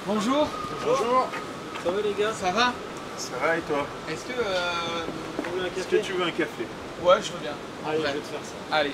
Bonjour. Bonjour. Ça va les gars? Ça va? Ça va et toi? Est-ce que vous voulez un café? Est-ce que tu veux un café? Ouais, je veux bien. Allez, je vais te faire ça. Allez.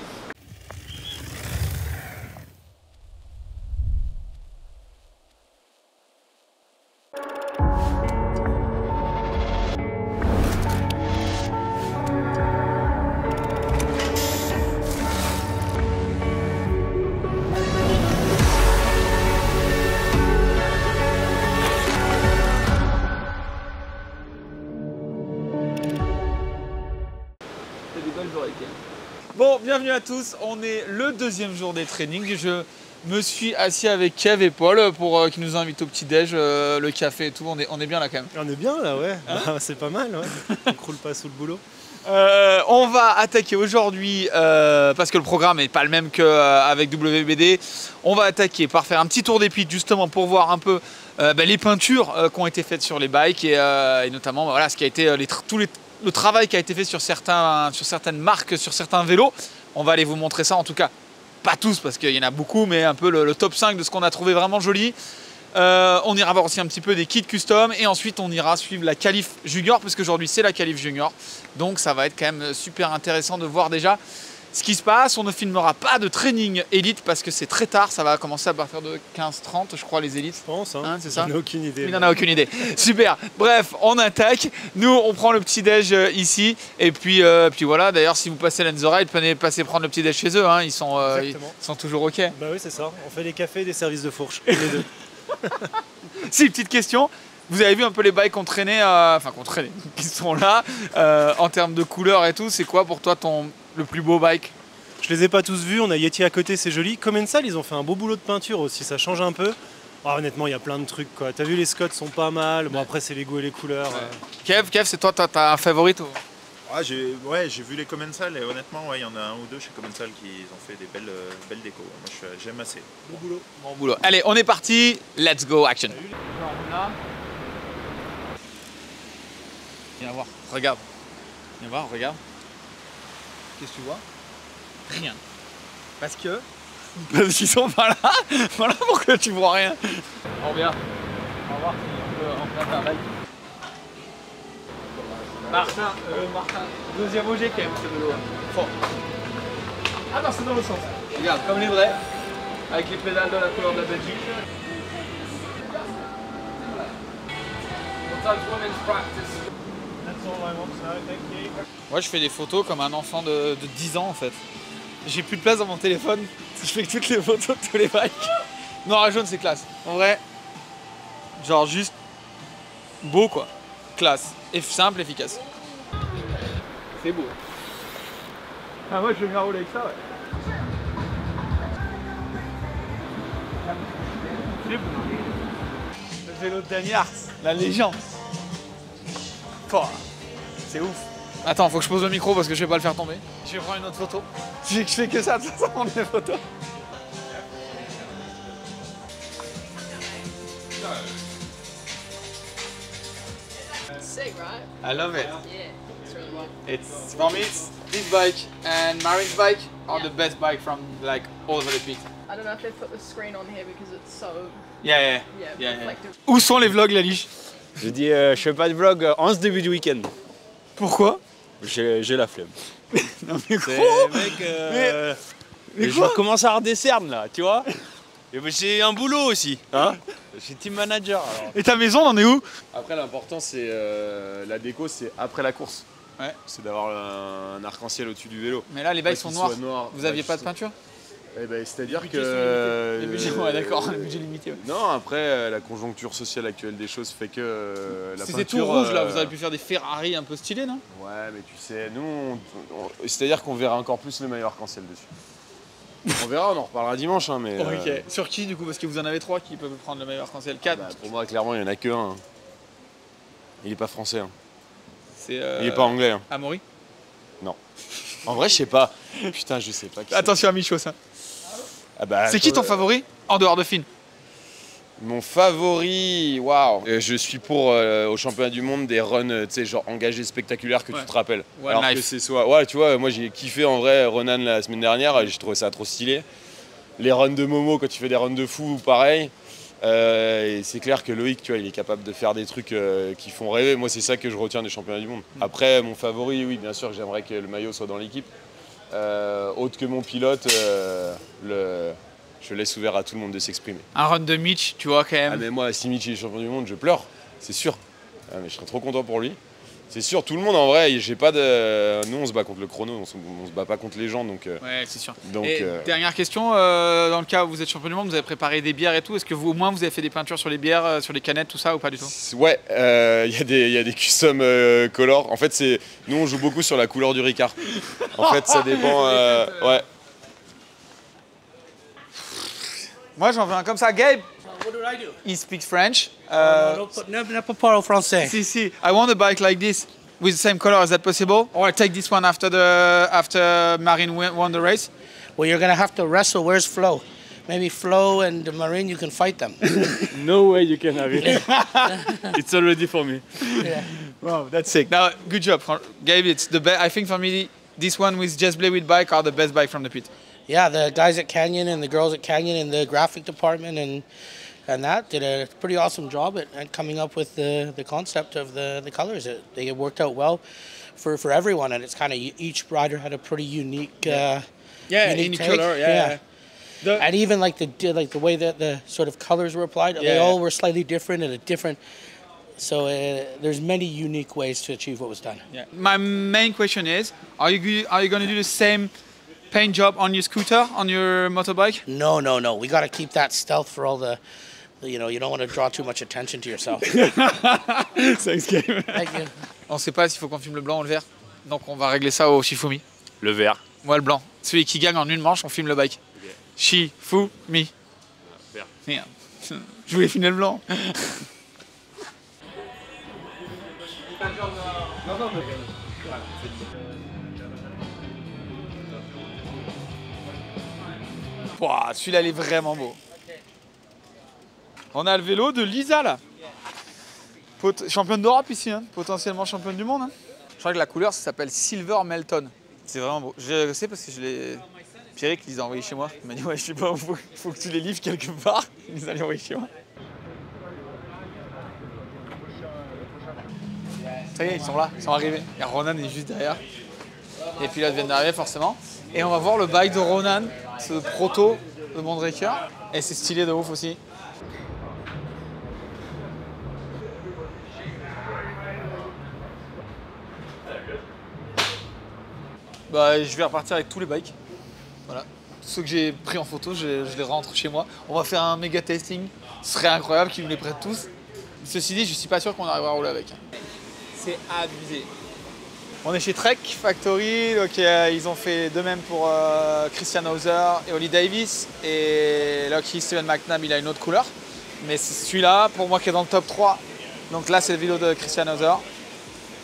Bon, bienvenue à tous, on est le deuxième jour des trainings. Je me suis assis avec Kev et Paul pour qui nous invitent au petit-déj, le café et tout. On est bien là quand même. On est bien là, ouais. Hein, c'est pas mal, ouais. On croule pas sous le boulot. On va attaquer aujourd'hui, parce que le programme n'est pas le même qu'avec WBD. On va attaquer par faire un petit tour des pits justement pour voir un peu les peintures qui ont été faites sur les bikes et notamment voilà, ce qui a été le travail qui a été fait sur certaines marques, sur certains vélos. On va aller vous montrer ça, en tout cas pas tous parce qu'il y en a beaucoup, mais un peu le top 5 de ce qu'on a trouvé vraiment joli. On ira voir aussi un petit peu des kits custom et ensuite on ira suivre la qualif junior parce qu'aujourd'hui c'est la qualif junior. Donc ça va être quand même super intéressant de voir déjà ce qui se passe. On ne filmera pas de training élite parce que c'est très tard, ça va commencer à partir de 15h30 je crois les élites. Je pense, hein, c'est ça? J'en ai aucune idée. Il n'en a aucune idée. Super, bref, on attaque. Nous on prend le petit déj ici et puis voilà, d'ailleurs si vous passez l'Enzoride, passez prendre le petit déj chez eux, hein. Ils sont toujours ok. Bah oui c'est ça, on fait des cafés et des services de fourche, les deux. Si, petite question. Vous avez vu un peu les bikes qu'on traînait, qui sont là, en termes de couleurs et tout. C'est quoi pour toi le plus beau bike? Je les ai pas tous vus, on a Yeti à côté, c'est joli. Commensal, ils ont fait un beau boulot de peinture aussi, ça change un peu. Ah, honnêtement, il y a plein de trucs quoi. T'as vu, les Scott sont pas mal. Bon, après, c'est les goûts et les couleurs. Ouais. Kev, c'est toi, t'as un favori toi? Ah, j'ai vu les Commensal et honnêtement, il y en a un ou deux chez Commensal qui ont fait des belles décos. Moi, j'aime assez. Bon boulot. Bon boulot. Allez, on est parti. Let's go, action. Là. Viens voir, regarde. Viens voir, regarde. Qu'est-ce que tu vois? Rien. Parce qu'ils sont pas là. Voilà pourquoi tu vois rien. On vient. On va voir si on peut emprunter un bike. Martin, deuxième OG quand même ce vélo. Fort. Ah non, c'est dans le sens. Regarde, comme les vrais, avec les pédales de la couleur de la Belgique. Moi je fais des photos comme un enfant de 10 ans en fait. J'ai plus de place dans mon téléphone, je fais toutes les photos de tous les bikes. Noir et jaune c'est classe. En vrai, genre juste beau quoi. Classe. Et simple, efficace. C'est beau. Ah moi je vais bien rouler avec ça ouais. C'est beau. Le vélo de Danny Hart, la légende. C'est ouf. Attends, faut que je pose le micro parce que je vais pas le faire tomber. Je vais prendre une autre photo. Je fais que ça, ça prend des photos. Sick, right? I love it. Yeah, it's really well. It's for me, it's this bike and Marin's bike are the best bike from like all over the pit. I don't know if they put the screen on here because it's so Yeah. reflective. Où sont les vlogs, la liche? Je dis, je fais pas de vlog en ce début de week-end. Pourquoi? J'ai la flemme. Non mais gros. Mec, mais je quoi? commence à avoir des cernes là, tu vois. Et j'ai un boulot aussi, hein. Je suis team manager alors. Et ta maison, on en est où? Après l'important c'est la déco, c'est après la course. Ouais. C'est d'avoir un arc-en-ciel au-dessus du vélo. Mais là, les bikes sont noirs. Vous aviez pas de de peinture? Eh ben, c'est-à-dire Les que... budgets, ouais, d'accord, le budget limité. Ouais. Non, après la conjoncture sociale actuelle des choses fait que la C'était peinture... tout rouge là, vous auriez pu faire des Ferrari un peu stylés, non? Ouais, mais tu sais, nous, c'est-à-dire qu'on verra encore plus le maillot arc-en-ciel dessus. On verra, on en reparlera dimanche, hein, mais... Ok. Sur qui du coup? Parce que vous en avez 3 qui peuvent prendre le meilleur arc-en-ciel. 4. Bah, pour moi, clairement, il n'y en a que un. Il est pas français. Hein. C'est Il est pas anglais. Hein. Amaury. Non. En vrai, je sais pas. Putain, je sais pas qui. Attention à Micho, ça. Ah bah, C'est qui ton favori en dehors de Finn? Mon favori, waouh. Je suis pour au championnat du monde des runs, tu sais, genre engagés spectaculaires que Ouais. tu te rappelles. One Alors life. que c'est soit, ouais, tu vois, moi j'ai kiffé en vrai Ronan la semaine dernière, j'ai trouvé ça trop stylé. Les runs de Momo quand tu fais des runs de fou, pareil. Et c'est clair que Loïc, tu vois, il est capable de faire des trucs qui font rêver. Moi, c'est ça que je retiens des championnats du monde. Après, mon favori, oui, bien sûr, j'aimerais que le maillot soit dans l'équipe. Autre que mon pilote, je laisse ouvert à tout le monde de s'exprimer. Un run de Mitch, tu vois, quand même. Ah, mais moi, si Mitch est champion du monde, je pleure, c'est sûr. Ah, mais je serais trop content pour lui. C'est sûr, tout le monde en vrai, j'ai pas de. Nous on se bat contre le chrono, on se bat pas contre les gens donc. Ouais, c'est sûr. Donc, et dernière question, dans le cas où vous êtes champion du monde, vous avez préparé des bières et tout, est-ce que vous au moins vous avez fait des peintures sur les bières, sur les canettes, tout ça ou pas du tout? Ouais, il y a des custom colors. En fait, nous on joue beaucoup sur la couleur du Ricard. En fait, ça dépend. Ouais. Moi j'en veux un comme ça, Gabe. What do I do? He speaks French. Never parle français. Si, I want a bike like this with the same color. Is that possible? Or I take this one after Marine won the race? Well, you're gonna have to wrestle. Where's Flo? Maybe Flo and Marine, you can fight them. No way you can have it. It's already for me. Yeah. Wow, that's sick. Now, good job, Gabe. It's the best. I think for me, this one with Just Play with bike are the best bike from the pit. Yeah, the guys at Canyon and the girls at Canyon in the graphic department and that did a pretty awesome job at coming up with the concept of the colors. They worked out well for everyone, and it's kind of each rider had a pretty unique unique take. color. Yeah. And even like the way that the sort of colors were applied, they all were slightly different and a different. So there's many unique ways to achieve what was done. Yeah. My main question is: Are you going to do the same paint job on your scooter, on your motorbike? No. We got to keep that stealth for all the. You know, you don't want to draw too much attention to yourself. Thanks, Gabe. Thank you. On sait pas s'il faut qu'on filme le blanc ou le vert, donc on va régler ça au Shifumi. Le vert. Moi le blanc. Celui qui gagne en une manche, on filme le bike. Okay. Shifumi. Vert. Merde. Je voulais filmer le blanc. Wow, celui-là il est vraiment beau. On a le vélo de Lisa là. Championne d'Europe ici, hein. Potentiellement championne du monde. Hein. Je crois que la couleur ça s'appelle Silver Melton. C'est vraiment beau. Je sais parce que je l'ai. Pierrick les a envoyés chez moi. Il m'a dit ouais je sais pas, faut que tu les livres quelque part. Il les a envoyés chez moi. Ça y est, ils sont là, ils sont arrivés. Et Ronan est juste derrière. Les pilotes viennent d'arriver forcément. Et on va voir le bike de Ronan, ce proto de Mondraker. Et c'est stylé de ouf aussi. Bah, je vais repartir avec tous les bikes. Voilà. Tous ceux que j'ai pris en photo, je les rentre chez moi. On va faire un méga testing. Ce serait incroyable qu'ils nous les prêtent tous. Ceci dit, je suis pas sûr qu'on arrivera à rouler avec. C'est abusé. On est chez Trek Factory, donc ils ont fait de même pour Christian Hauser et Holly Davis. Et Lockheed Steven McNabb, il a une autre couleur. Mais c'est celui-là, pour moi, qui est dans le top 3. Donc là, c'est le vélo de Christian Hauser.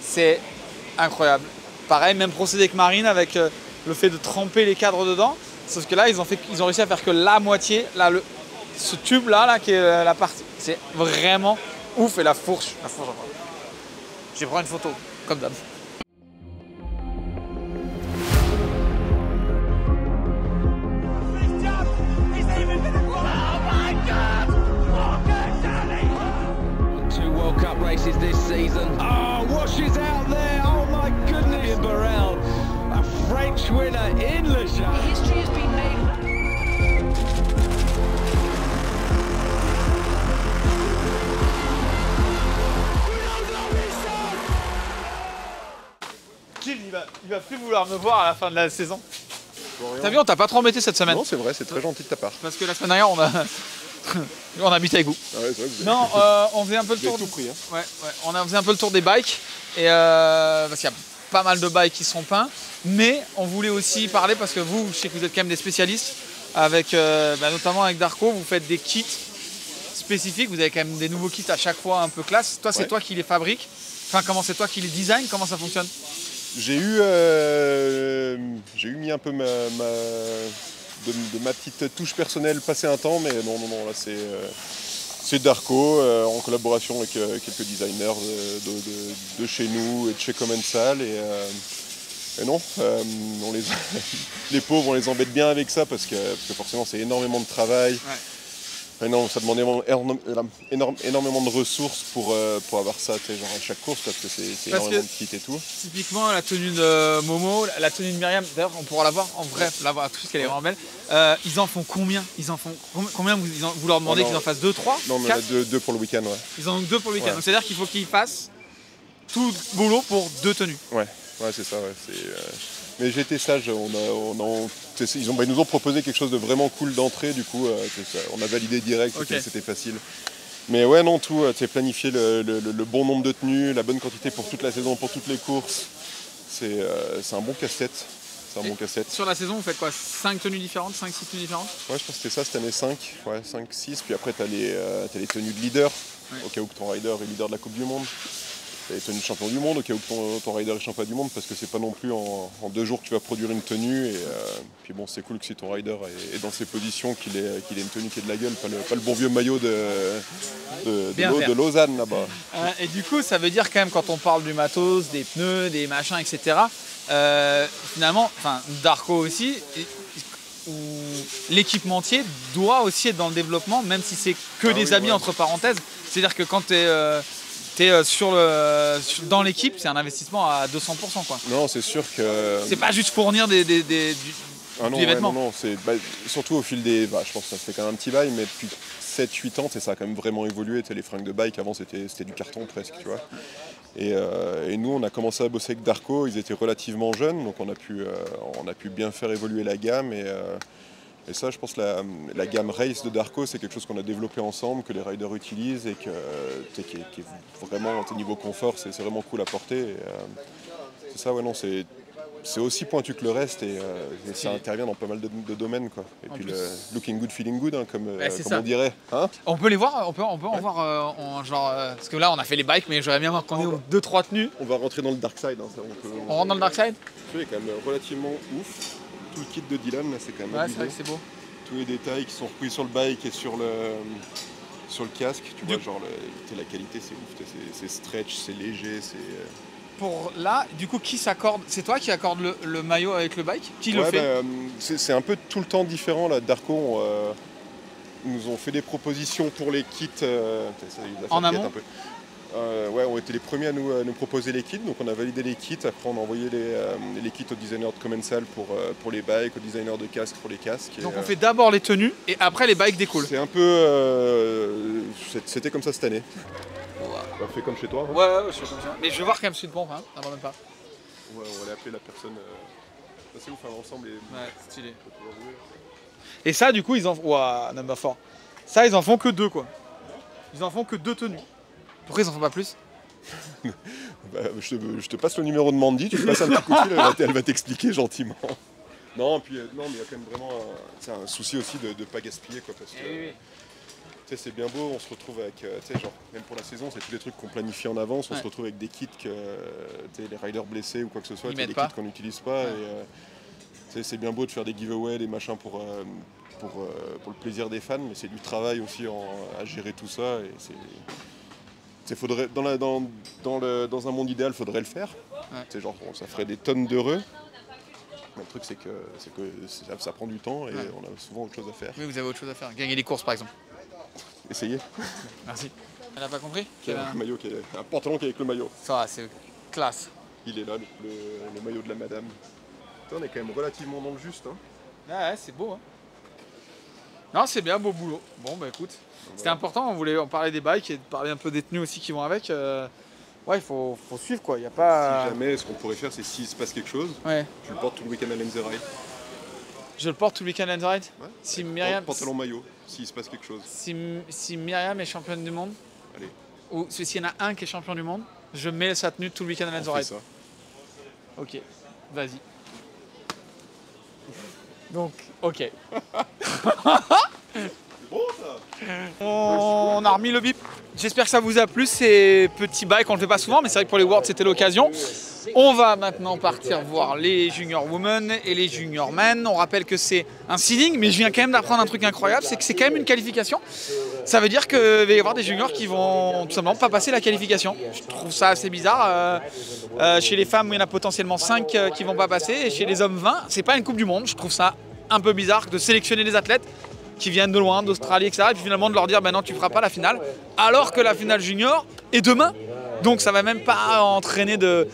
C'est incroyable. Pareil, même procédé que Marine avec le fait de tremper les cadres dedans. Sauf que là, ils ont réussi à faire que la moitié, là, ce tube-là, qui est la partie. C'est vraiment ouf. Et la fourche. Je vais prendre une photo, comme d'hab. Races this season. Oh, Wash is out there. Oh my goodness. Burrell, a French winner in Le Jard. History has been made. Gilles, il va plus vouloir me voir à la fin de la saison. T'as vu, on t'a pas trop embêté cette semaine. Non, c'est vrai, c'est très gentil de ta part. Parce que la semaine dernière, on habite avec vous. Ah ouais, c'est vrai que vous Non, on faisait un peu le tour. tout pris, hein. Ouais, on faisait un peu le tour des bikes. Et parce qu'il y a pas mal de bikes qui sont peints. Mais on voulait aussi parler, parce que vous, je sais que vous êtes quand même des spécialistes, avec, notamment avec Darko, vous faites des kits spécifiques. Vous avez quand même des nouveaux kits à chaque fois un peu classe. Toi, c'est toi qui les fabriques. Enfin, comment c'est toi qui les design? Comment ça fonctionne? J'ai eu mis un peu de ma petite touche personnelle passer un temps, mais non, là c'est Darko en collaboration avec quelques designers de chez nous et de chez Commensal. Et non, les pauvres, on les embête bien avec ça parce que forcément c'est énormément de travail. Ouais. Mais non, ça demande énormément de ressources pour avoir ça, tu sais, genre à chaque course, parce que c'est énormément de kits et tout. Typiquement, la tenue de Momo, la tenue de Myriam, d'ailleurs, on pourra la voir en vrai, la voir tout ce qu'elle est vraiment belle. Ils en font combien? Combien vous leur demandez qu'ils en fassent 2, 3? Non, mais on a deux pour le week-end, ouais. Ils en ont 2 pour le week-end. Ouais. Donc c'est-à-dire qu'il faut qu'ils fassent tout le boulot pour 2 tenues. Ouais, c'est ça, ouais. Mais j'ai été sage, ils nous ont proposé quelque chose de vraiment cool d'entrée, du coup, on a validé direct, c'était facile. Mais ouais, non, tout, planifier le bon nombre de tenues, la bonne quantité pour toute la saison, pour toutes les courses, c'est un bon casse-tête. C'est un bon casse-tête. Sur la saison, vous faites quoi? 5 tenues différentes, 5-6 tenues différentes? Ouais, je pense que c'était ça cette année, 5, 6. Puis après, t'as les tenues de leader, au cas où ton rider est leader de la Coupe du Monde. T'as les tenues de champion du monde, au cas où ton rider est champion du monde, parce que c'est pas non plus en 2 jours que tu vas produire une tenue. Et puis bon, c'est cool que si ton rider est dans ses positions, qu'il ait une tenue qui ait de la gueule, pas le bon vieux maillot de Lausanne là-bas. Et du coup, ça veut dire quand même, quand on parle du matos, des pneus, des machins, etc., finalement, Darko aussi, où l'équipementier doit aussi être dans le développement, même si c'est que des habits entre parenthèses. C'est-à-dire que quand tu es dans l'équipe, c'est un investissement à 200%, quoi. Non, c'est sûr que... C'est pas juste fournir des vêtements. Non, c'est surtout au fil des... je pense que ça fait quand même un petit bail, mais depuis 7-8 ans, ça a quand même vraiment évolué. Les fringues de bike, avant, c'était du carton presque, tu vois. Et nous, on a commencé à bosser avec Darko, ils étaient relativement jeunes, donc on a pu bien faire évoluer la gamme. Et ça, je pense que la gamme Race de Darko, c'est quelque chose qu'on a développé ensemble, que les riders utilisent et qui est vraiment, au niveau confort, c'est vraiment cool à porter. C'est ça, ouais, non, c'est aussi pointu que le reste et ça intervient dans pas mal de domaines, quoi. Et puis le looking good, feeling good, hein, comme on dirait. Hein, on peut les voir, on peut en voir parce que là on a fait les bikes, mais j'aurais bien voir qu'on est aux 2-3 tenues. On va rentrer dans le dark side. Hein, ça, on rentre dans le dark side. C'est quand même relativement ouf. Tout le kit de Dylan, là, c'est quand même abusé. C'est vrai que c'est beau. Tous les détails qui sont repris sur le bike et sur le casque, tu vois, genre la qualité, c'est ouf. C'est stretch, c'est léger, c'est... Pour là, du coup, qui s'accorde? C'est toi qui accorde le maillot avec le bike? Qui le fait? C'est un peu tout le temps différent, là. Darko, nous ont fait des propositions pour les kits. En amont un peu. On était les premiers à nous proposer les kits, donc on a validé les kits. Après, on a envoyé les kits aux designers de Commensal pour les bikes, aux designers de casques pour les casques. Donc on fait d'abord les tenues et après les bikes découlent. C'est un peu... C'était comme ça cette année. On fait comme chez toi. Hein. Ouais, je fais comme ça. Mais je vais voir quand même Sud Pompe, hein, avant même pas. Ouais, on va aller appeler la personne. C'est ouf, l'ensemble est... Ouais, stylé. Et ça, du coup, ils en font... Ouah, number 4. Ça, ils en font que 2, quoi. Ils en font que 2 tenues. Pourquoi ils en font pas plus? Je te passe le numéro de Mandy, tu te passes un petit coup de fil, elle va t'expliquer gentiment. Non, mais il y a quand même vraiment un souci aussi de ne pas gaspiller, quoi, parce que c'est bien beau, on se retrouve avec, même pour la saison, c'est tous les trucs qu'on planifie en avance, on se retrouve avec des kits que les riders blessés ou quoi que ce soit, des kits qu'on n'utilise pas. Et c'est bien beau de faire des giveaways, des machins pour le plaisir des fans, mais c'est du travail aussi à gérer tout ça. Et faudrait, dans un monde idéal, il faudrait le faire. Ouais. Ça ferait des tonnes d'heureux. Le truc, c'est que ça prend du temps et on a souvent autre chose à faire. Oui, vous avez autre chose à faire. Gagner les courses, par exemple. Essayez. Merci. Elle n'a pas compris? Un pantalon qui est avec le maillot. Ça, c'est classe. Il est là, le maillot de la madame. On est quand même relativement dans le juste. Hein. Ouais, c'est beau. Hein. Non, c'est bien, beau boulot. Bon, bah écoute, c'était important, on parlait des bikes et de parler un peu des tenues aussi qui vont avec. Ouais, il faut suivre, quoi. Y a pas... Si jamais, ce qu'on pourrait faire, c'est s'il se passe quelque chose, tu le portes tout le week-end à Lenz Ride. Je le porte tout le week-end à Lenz Ride? Ouais. Si Myriam... Pantalon maillot, s'il se passe quelque chose. Si Myriam est championne du monde, allez. Ou s'il y en a un qui est champion du monde, je mets sa tenue tout le week-end à Lenz Ride. Ça. Ok, vas-y. Donc, ok. Bon, ça. On a remis le bip. J'espère que ça vous a plu, ces petits bails qu'on ne fait pas souvent, mais c'est vrai que pour les Worlds c'était l'occasion. On va maintenant partir voir les junior women et les junior men. On rappelle que c'est un seeding, mais je viens quand même d'apprendre un truc incroyable, c'est que c'est quand même une qualification. Ça veut dire qu'il va y avoir des juniors qui vont tout simplement pas passer la qualification. Je trouve ça assez bizarre. Chez les femmes, il y en a potentiellement 5 qui vont pas passer, et chez les hommes 20, c'est pas une Coupe du Monde. Je trouve ça un peu bizarre de sélectionner des athlètes qui viennent de loin, d'Australie, etc. Et puis finalement de leur dire, ben non, tu feras pas la finale, alors que la finale junior est demain. Donc ça va même pas entraîner de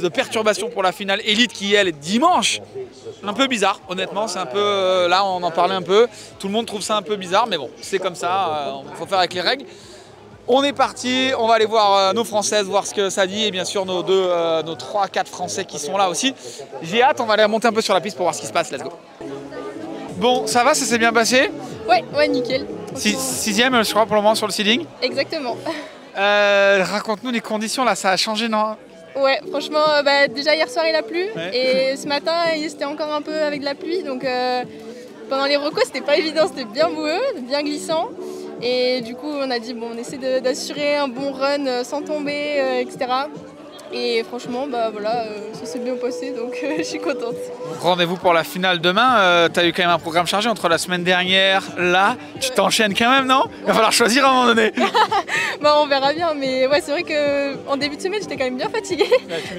perturbations pour la finale élite qui, elle, est dimanche. Un peu bizarre, honnêtement, c'est un peu, là on en parlait un peu, tout le monde trouve ça un peu bizarre, mais bon, c'est comme ça, il faut faire avec les règles. On est parti, on va aller voir nos Françaises, voir ce que ça dit, et bien sûr nos 3-4 Français qui sont là aussi. J'ai hâte, on va aller remonter un peu sur la piste pour voir ce qui se passe, let's go. Bon, ça va, ça s'est bien passé? Ouais, nickel. 6e, je crois, pour le moment sur le seeding. Exactement. Raconte-nous les conditions, là, ça a changé, non? Ouais, franchement, déjà hier soir il a plu, et ce matin c'était encore un peu avec de la pluie, donc pendant les recos c'était pas évident, c'était bien boueux, bien glissant. Et du coup, on a dit, bon, on essaie d'assurer un bon run sans tomber, etc. Et franchement, voilà, ça s'est bien passé, donc je suis contente. Rendez-vous pour la finale demain. Tu as eu quand même un programme chargé entre la semaine dernière, là. Tu t'enchaînes quand même, non? Il va falloir choisir à un moment donné. On verra bien, mais ouais, c'est vrai qu'en début de semaine, j'étais quand même bien fatiguée.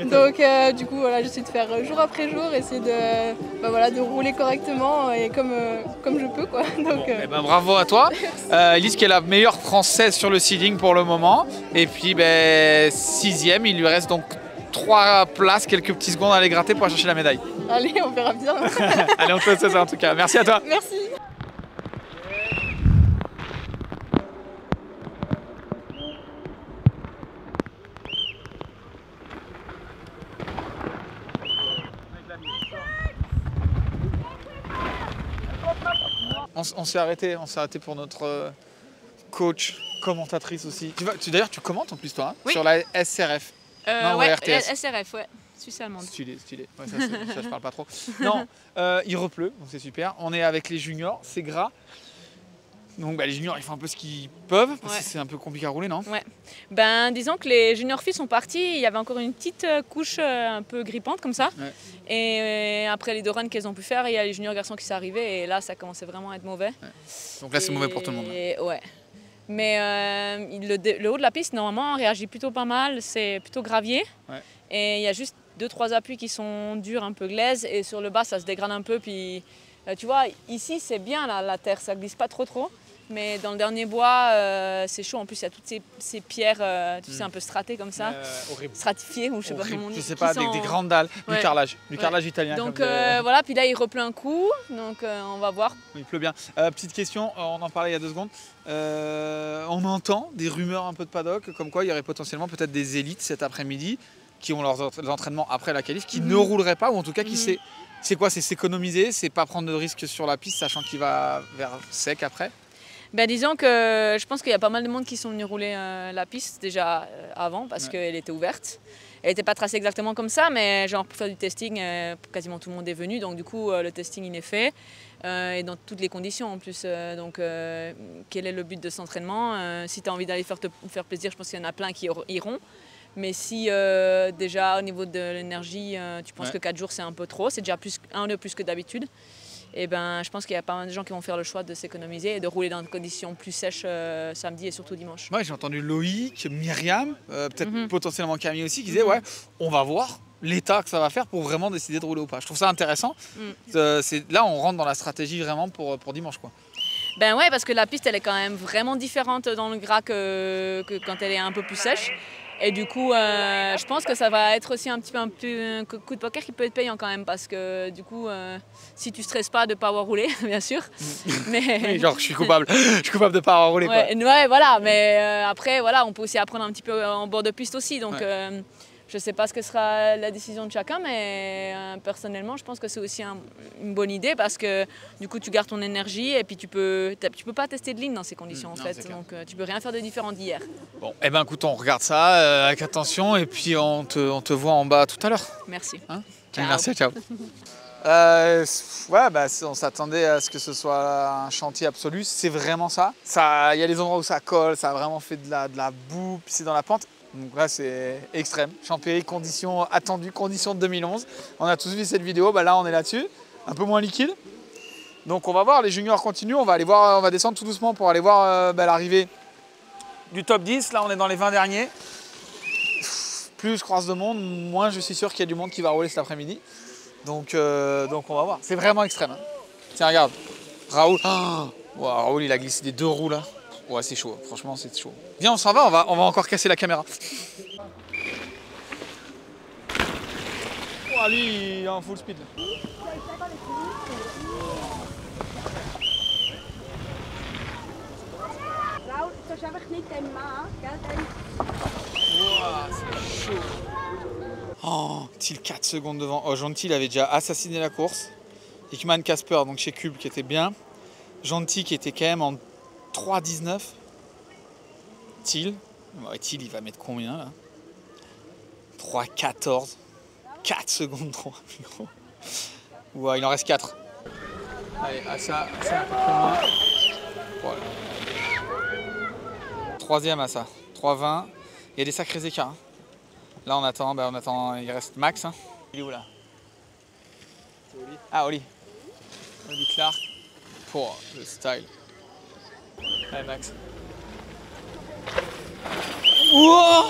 Donc du coup, voilà, j'essaie de faire jour après jour, essayer de rouler correctement et comme je peux, quoi. Donc, bravo à toi. Elise qui est la meilleure Française sur le seeding pour le moment. Et puis 6e, il lui reste donc 3 places, quelques petites secondes à aller gratter pour aller chercher la médaille. Allez, on verra bien. Allez, on te fait ça en tout cas. Merci à toi. Merci. On s'est arrêté pour notre coach, commentatrice aussi. D'ailleurs, tu commentes en plus toi, hein, oui. Sur la SRF. Non, ouais, RTS. SRF, ouais. Suisse allemande. Stylé. Ouais, ça, je parle pas trop. Non, il repleut, donc c'est super. On est avec les juniors, c'est gras. Donc les juniors, ils font un peu ce qu'ils peuvent, parce que c'est un peu compliqué à rouler, non? Ouais. Disons que les juniors filles sont partis, il y avait encore une petite couche un peu grippante comme ça. Ouais. Et après les 2 runs qu'elles ont pu faire, il y a les juniors garçons qui sont arrivés, et là ça commençait vraiment à être mauvais. Ouais. Donc là c'est mauvais pour tout le monde. Ouais. Mais le haut de la piste, normalement, réagit plutôt pas mal, c'est plutôt gravier. Ouais. Et il y a juste 2-3 appuis qui sont durs, un peu glaise, et sur le bas ça se dégrade un peu. Puis tu vois, ici c'est bien la terre, ça glisse pas trop. Mais dans le dernier bois, c'est chaud. En plus, il y a toutes ces pierres, tu sais, un peu stratées comme ça, stratifiées, ou je sais pas comment on dit. Je sais pas, des grandes dalles, du carrelage italien. Donc voilà, puis là il repleut un coup, donc on va voir. Il pleut bien. Petite question, on en parlait il y a 2 secondes. On entend des rumeurs un peu de paddock, comme quoi il y aurait potentiellement peut-être des élites cet après-midi qui ont leurs entraînements après la qualif, qui ne rouleraient pas, ou en tout cas qui c'est quoi? C'est s'économiser, c'est pas prendre de risques sur la piste, sachant qu'il va vers sec après? Disons que je pense qu'il y a pas mal de monde qui sont venus rouler la piste déjà avant parce qu'elle était ouverte. Elle n'était pas tracée exactement comme ça, mais genre pour faire du testing, quasiment tout le monde est venu. Donc du coup, le testing il est fait et dans toutes les conditions en plus. Quel est le but de cet entraînement? Si tu as envie d'aller faire plaisir, je pense qu'il y en a plein qui iront. Mais si déjà au niveau de l'énergie, tu penses que 4 jours c'est un peu trop, c'est déjà un de plus que d'habitude. Et je pense qu'il y a pas mal de gens qui vont faire le choix de s'économiser et de rouler dans des conditions plus sèches samedi et surtout dimanche. Ouais, j'ai entendu Loïc, Myriam, peut-être potentiellement Camille aussi, qui disaient on va voir l'état que ça va faire pour vraiment décider de rouler ou pas. Je trouve ça intéressant. Là, on rentre dans la stratégie vraiment pour dimanche, quoi. Ouais, parce que la piste elle est quand même vraiment différente dans le gras que quand elle est un peu plus sèche. Et du coup, je pense que ça va être aussi un petit peu un coup de poker qui peut être payant quand même, parce que du coup, si tu stresses pas de ne pas avoir roulé, bien sûr. Mais... Oui, genre, je suis coupable de ne pas avoir roulé. Ouais, voilà, mais après, voilà, on peut aussi apprendre un petit peu en bord de piste aussi. Donc, je ne sais pas ce que sera la décision de chacun, mais personnellement, je pense que c'est aussi une bonne idée, parce que du coup, tu gardes ton énergie et puis tu peux pas tester de ligne dans ces conditions en fait. Donc, tu peux rien faire de différent d'hier. Bon, écoute, on regarde ça avec attention et puis on te voit en bas tout à l'heure. Merci. Hein? Ciao. Merci, ciao. On s'attendait à ce que ce soit un chantier absolu. C'est vraiment ça. Il y a les endroits où ça colle, ça a vraiment fait de la boue, puis c'est dans la pente. Donc là c'est extrême, Champéry, conditions attendues, conditions de 2011. On a tous vu cette vidéo, là on est là-dessus, un peu moins liquide. Donc on va voir, les juniors continuent, on va descendre tout doucement pour aller voir l'arrivée du top 10. Là on est dans les 20 derniers. Plus je croise de monde, moins je suis sûr qu'il y a du monde qui va rouler cet après-midi. Donc on va voir, c'est vraiment extrême. Hein. Tiens regarde, Raoul, Wow, Raoul, il a glissé des 2 roues là. Ouais, c'est chaud, franchement, c'est chaud. Viens, on s'en va, on va encore casser la caméra. Oh, lui, il est en full speed là. Wow, c'est chaud. Oh, Thiel 4 secondes devant. Oh, Gentil, il avait déjà assassiné la course. Hickman Casper, donc chez Cube, qui était bien. Gentil, qui était quand même en 3,19. Thiel. Ouais, Thiel, il va mettre combien là? 3,14. 4 secondes 3. Ouais, il en reste 4. Allez, à ça un peu plus loin. Voilà. 3e à ça. 3,20. Il y a des sacrés écarts. Hein. Là, on attend, il reste Max. Hein. Il est où là? Oli. Ah, Oli. Oli Clark. Pour le style. Allez, Max. Wow.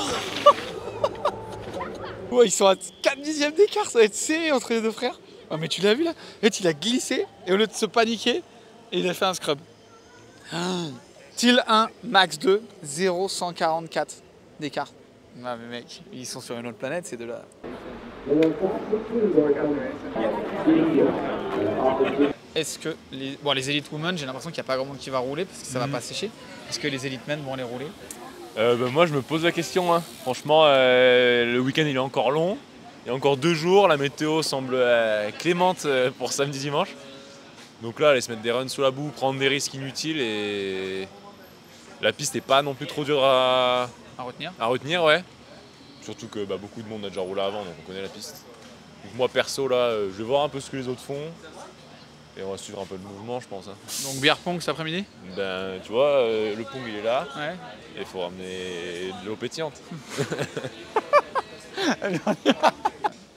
Ouais, ils sont à 4 dixièmes d'écart, ça va être serré entre les deux frères. Oh, mais tu l'as vu là? Et il a glissé et au lieu de se paniquer, il a fait un scrub. Thiel 1, Max 2, 0,144 d'écart. Ah mais mec, ils sont sur une autre planète ces deux-là. Est-ce que les Elite Women, j'ai l'impression qu'il n'y a pas grand monde qui va rouler parce que ça va pas sécher. Est-ce que les Elite Men vont les rouler? Moi je me pose la question. Hein. Franchement, le week-end il est encore long. Il y a encore 2 jours. La météo semble clémente pour samedi-dimanche. Donc là, aller se mettre des runs sous la boue, prendre des risques inutiles et la piste n'est pas non plus trop dure à retenir, ouais. Surtout que beaucoup de monde a déjà roulé avant, donc on connaît la piste. Donc moi perso là, je vais voir un peu ce que les autres font. Et on va suivre un peu le mouvement, je pense. Hein. Donc bière pong cet après-midi? Ben tu vois, le pong il est là. Ouais. Et il faut ramener de l'eau pétillante.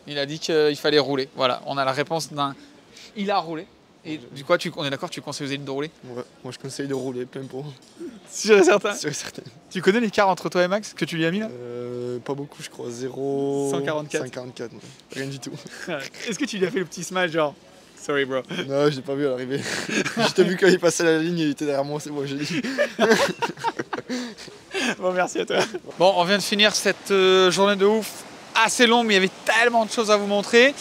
Il a dit qu'il fallait rouler. Voilà, on a la réponse d'un. Il a roulé. Et du coup, on est d'accord, tu conseilles aux élites de rouler? Ouais, moi je conseille de rouler plein pot. Sûr et certain? Sûr et certain. Tu connais l'écart entre toi et Max que tu lui as mis là? Pas beaucoup, je crois. 0,144. 144, ouais. Rien du tout. Est-ce que tu lui as fait le petit smash genre? Sorry bro. Non, je l'ai pas vu à l'arrivée. Je t'ai vu quand il passait la ligne, il était derrière moi, c'est moi, j'ai dit. Bon, merci à toi. Bon, on vient de finir cette journée de ouf assez longue, mais il y avait tellement de choses à vous montrer.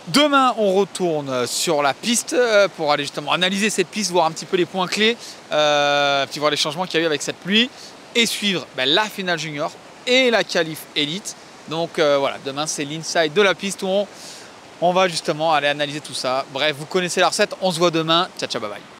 Demain, on retourne sur la piste pour aller justement analyser cette piste, voir un petit peu les points clés, puis voir les changements qu'il y a eu avec cette pluie et suivre la finale junior et la qualif élite. Donc voilà, demain, c'est l'inside de la piste où on va justement aller analyser tout ça. Bref, vous connaissez la recette, on se voit demain. Ciao, ciao, bye bye.